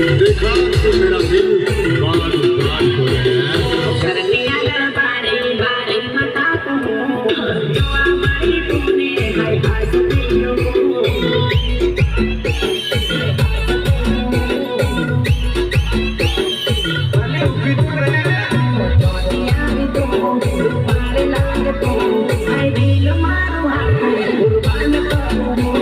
देखा तो मेरा दिल बात बात हो रहे हैं शर्मिया बारे बारे मता को जो हमारी तूने हाय हाय सुनियो भले कितने दुनिया में तो मारे लागे तो हाय दिल मारो हाय कुर्बान करो